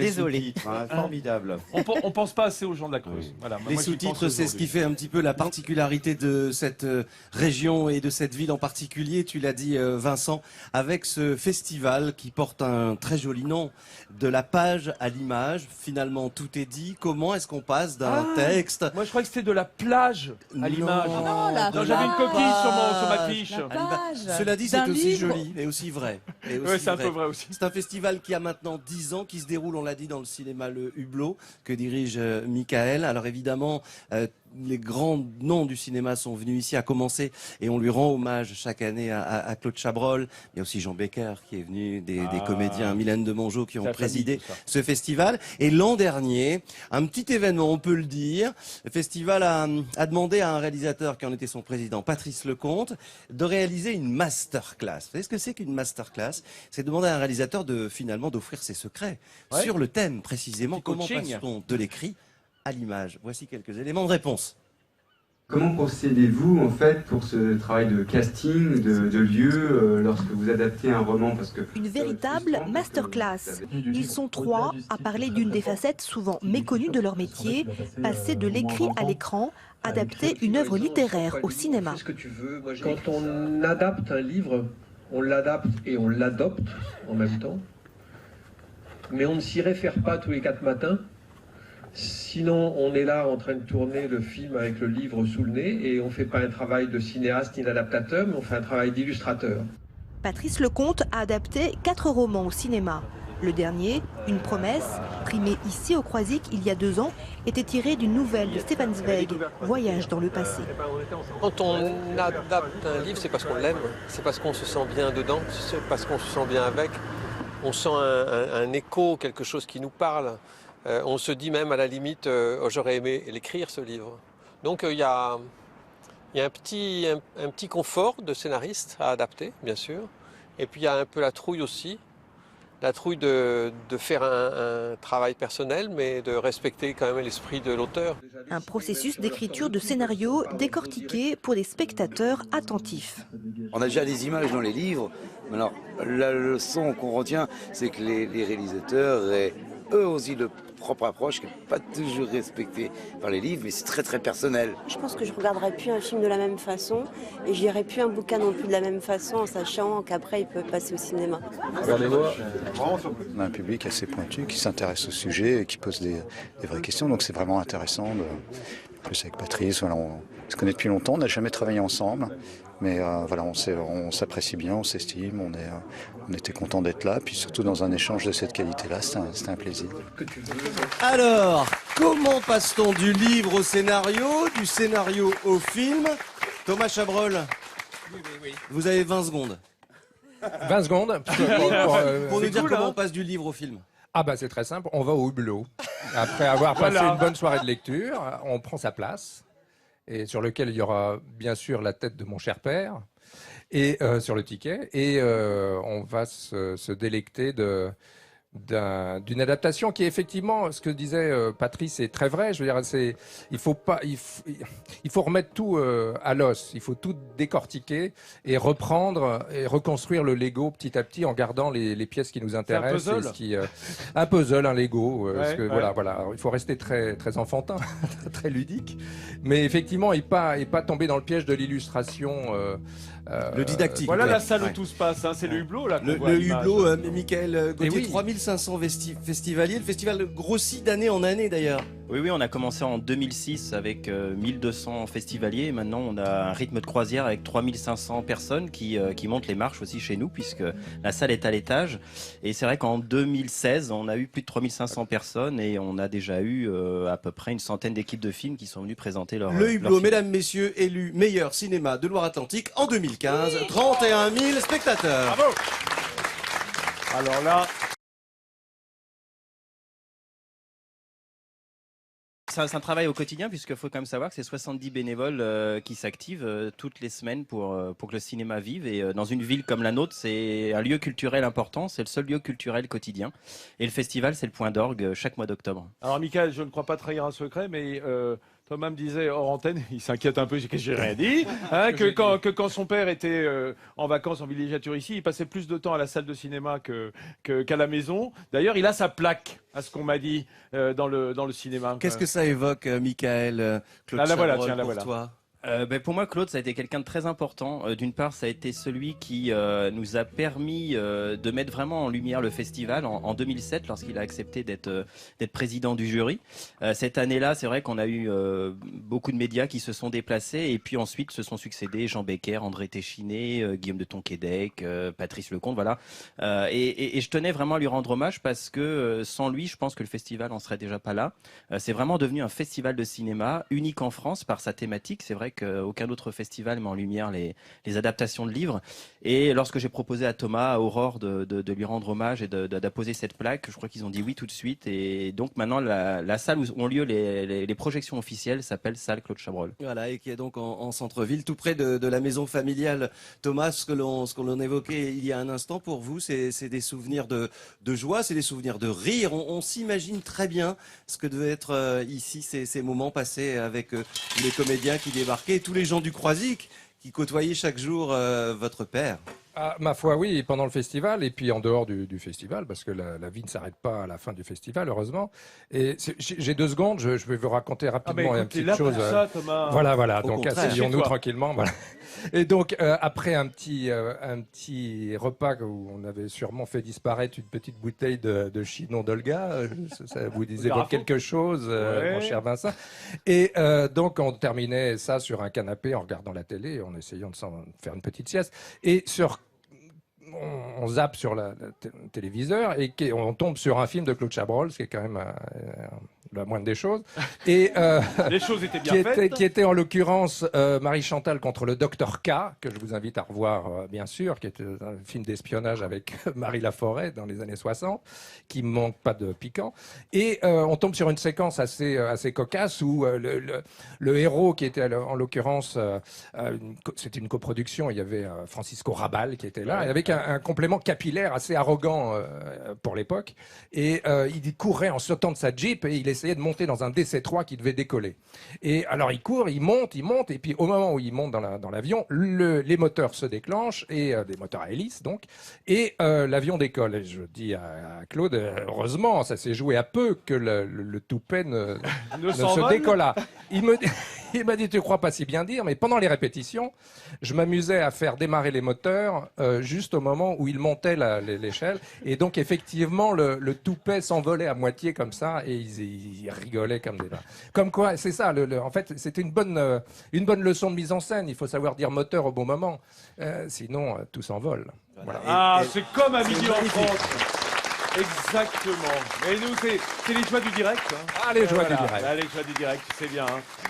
les Désolé. sous-titres, hein, formidable. On pense pas assez aux gens de la Creuse. Oui. Voilà, Les moi, j'y sous-titres, pense c'est ce qui aujourd'hui. fait un petit peu la particularité de cette région et de cette ville en particulier, tu l'as dit Vincent, avec ce festival qui porte un très joli nom, de la page à l'image. Finalement, tout est dit. Comment est-ce qu'on passe d'un texte... Moi, je crois que c'était de la plage à l'image. non, la Non, j'avais une plage. coquille sur ma fiche. La page. Cela dit, c'est D'un aussi livre. joli et aussi vrai. Et aussi Ouais, c'est un peu vrai aussi. C'est un festival qui a maintenant 10 ans, qui se déroule, on l'a dit, dans le cinéma Le Hublot, que dirige Michael. Alors évidemment, les grands noms du cinéma sont venus ici, à commencer, et on lui rend hommage chaque année à Claude Chabrol. Il y a aussi Jean Becker qui est venu, des comédiens, Mylène de Mongeau, qui ont C'est la présidé famille, tout ça. ce festival. Et l'an dernier, un petit événement, on peut le dire, le festival a demandé à un réalisateur qui en était son président, Patrice Lecomte, de réaliser une masterclass. Vous savez ce que c'est qu'une masterclass? C'est demander à un réalisateur finalement d'offrir ses secrets sur le thème précisément. Petit Comment coaching. passe-t-on de l'écrit à l'image? Voici quelques éléments de réponse. Comment procédez-vous en fait pour ce travail de casting, de lieu, lorsque vous adaptez un roman parce que, Une véritable masterclass. Ils sont 3 à parler d'une des facettes souvent méconnues de leur métier, passer de l'écrit à l'écran, adapter une œuvre littéraire au cinéma. Quand on adapte un livre, on l'adapte et on l'adopte en même temps. Mais on ne s'y réfère pas tous les 4 matins. Sinon, on est là en train de tourner le film avec le livre sous le nez et on ne fait pas un travail de cinéaste ni d'adaptateur, mais on fait un travail d'illustrateur. Patrice Lecomte a adapté 4 romans au cinéma. Le dernier, Une promesse, primé ici au Croisic il y a 2 ans, était tiré d'une nouvelle de Stefan Zweig, Voyage dans le passé. Quand on adapte un livre, c'est parce qu'on l'aime, c'est parce qu'on se sent bien dedans, c'est parce qu'on se sent bien avec. On sent un écho, quelque chose qui nous parle. On se dit même à la limite, j'aurais aimé l'écrire ce livre. Donc il y a un petit confort de scénariste à adapter, bien sûr. Et puis il y a un peu la trouille aussi. La trouille de faire un travail personnel, mais de respecter quand même l'esprit de l'auteur. Un processus d'écriture de scénario décortiqué pour des spectateurs attentifs. On a déjà des images dans les livres, mais alors la leçon qu'on retient, c'est que les réalisateurs aient eux aussi leur propre approche, qui n'est pas toujours respectée par les livres, mais c'est très très personnel. Je pense que je ne regarderai plus un film de la même façon et je lirai plus un bouquin non plus de la même façon en sachant qu'aaprès il peut passer au cinéma. On a un public assez pointu qui s'intéresse au sujet et qui pose des vraies questions, donc c'est vraiment intéressant. En plus avec Patrice, voilà, on se connaît depuis longtemps, on n'a jamais travaillé ensemble, mais voilà, on s'apprécie bien, on s'estime, on était content d'être là, puis surtout dans un échange de cette qualité-là, c'était un plaisir. Alors, comment passe-t-on du livre au scénario, du scénario au film? Thomas Chabrol, vous avez 20 secondes 20 secondes pour nous dire cool, comment hein. on passe du livre au film. Ah bah c'est très simple, on va au hublot. Après avoir passé une bonne soirée de lecture, on prend sa place, et sur lequel il y aura bien sûr la tête de mon cher père, et sur le ticket, et on va se délecter d'une adaptation qui est effectivement, ce que disait Patrice, est très vrai. Je veux dire, il faut remettre tout à l'os, il faut tout décortiquer et reprendre et reconstruire le Lego petit à petit en gardant les pièces qui nous intéressent. Un puzzle. Un puzzle, un Lego. Parce que, ouais. voilà, il faut rester très, très enfantin, très ludique, mais effectivement, et pas tomber dans le piège de l'illustration. Le didactique. Voilà ouais. la salle Ouais. où tout se passe, hein, c'est le hublot là. Le, qu'on voit à le l'image. hublot, Michael Gauthier, oui. 3500 festivaliers. Le festival grossit d'année en année d'ailleurs. Oui, on a commencé en 2006 avec 1200 festivaliers. Et maintenant, on a un rythme de croisière avec 3500 personnes qui montent les marches aussi chez nous, puisque la salle est à l'étage. Et c'est vrai qu'en 2016, on a eu plus de 3500 personnes et on a déjà eu à peu près une centaine d'équipes de films qui sont venues présenter leur Le Hublot, film. mesdames, messieurs, élu meilleur cinéma de Loire-Atlantique en 2015. 31 000 spectateurs. Bravo. Alors là, C'est un travail au quotidien, puisqu'il faut quand même savoir que c'est 70 bénévoles qui s'activent toutes les semaines pour que le cinéma vive. Et dans une ville comme la nôtre, c'est un lieu culturel important, c'est le seul lieu culturel quotidien. Et le festival, c'est le point d'orgue chaque mois d'octobre. alors Michael, je ne crois pas trahir un secret, mais Thomas me disait hors antenne, il s'inquiète un peu, j'ai rien dit, hein, que quand son père était en vacances en villégiature ici, il passait plus de temps à la salle de cinéma qu'à la maison. D'ailleurs, il a sa plaque, à ce qu'on m'a dit, dans le cinéma. Qu'est-ce que ça évoque, Michael, Claude Chabrol, pour toi? Pour moi, Claude, ça a été quelqu'un de très important. D'une part, ça a été celui qui nous a permis de mettre vraiment en lumière le festival en 2007, lorsqu'il a accepté d'être président du jury. Cette année-là, c'est vrai qu'on a eu beaucoup de médias qui se sont déplacés, et puis ensuite se sont succédés Jean Becker, André Téchiné, Guillaume de Tonquédec, Patrice Lecomte, voilà. Et je tenais vraiment à lui rendre hommage parce que sans lui, je pense que le festival en serait déjà pas là. C'est vraiment devenu un festival de cinéma unique en France par sa thématique. C'est vrai qu'aucun autre festival met en lumière les adaptations de livres. Et lorsque j'ai proposé à Thomas, à Aurore, de lui rendre hommage et d'apposer cette plaque, je crois qu'ils ont dit oui tout de suite. Et donc maintenant, la salle où ont lieu les projections officielles s'appelle Salle Claude Chabrol. Voilà, et qui est donc en centre-ville, tout près de la maison familiale. Thomas, ce que l'on évoquait il y a un instant, pour vous, c'est des souvenirs de joie, c'est des souvenirs de rire. On s'imagine très bien ce que devait être ici, ces moments passés avec les comédiens qui débarquaient, et tous les gens du Croisic qui côtoyaient chaque jour votre père. Ah, ma foi, oui, pendant le festival et puis en dehors du festival, parce que la vie ne s'arrête pas à la fin du festival, heureusement. Et j'ai 2 secondes, je vais vous raconter rapidement une petite chose. Ça, Thomas. Voilà. Donc asseyons-nous tranquillement. Voilà. Et donc après un petit repas où on avait sûrement fait disparaître une petite bouteille de Chinon d'Olga, ça vous évoque quelque chose, mon cher Vincent. Et donc on terminait ça sur un canapé en regardant la télé, en essayant de faire une petite sieste. Et on zappe sur le téléviseur et on tombe sur un film de Claude Chabrol, ce qui est quand même la moindre des choses. Et, les choses étaient bien faites. Qui était en l'occurrence Marie Chantal contre le Docteur K, que je vous invite à revoir bien sûr, qui était un film d'espionnage avec Marie Laforêt dans les années 60, qui ne manque pas de piquant. Et on tombe sur une séquence assez cocasse où le héros, qui était en l'occurrence, c'était une coproduction, il y avait Francisco Rabal qui était là, avec un complément capillaire assez arrogant pour l'époque. Et il courait en sautant de sa Jeep et il essayait de monter dans un DC-3 qui devait décoller. Et alors il court, il monte, et puis au moment où il monte dans l'avion, les moteurs se déclenchent, et des moteurs à hélice donc, et l'avion décolle. Et je dis à Claude, heureusement, ça s'est joué à peu que le toupet ne se décolla. Il m'a dit, tu crois pas si bien dire, mais pendant les répétitions, je m'amusais à faire démarrer les moteurs juste au moment où il montait l'échelle. Et donc, effectivement, le toupet s'envolait à moitié comme ça, et ils rigolaient comme des... Comme quoi, c'est ça, en fait, c'était une bonne leçon de mise en scène. Il faut savoir dire moteur au bon moment. Sinon, tout s'envole. Voilà. C'est comme à Midi en France. Exactement. Et nous, c'est les joies du direct. Hein. Les joies du direct. Les joies du direct, tu sais bien. Hein.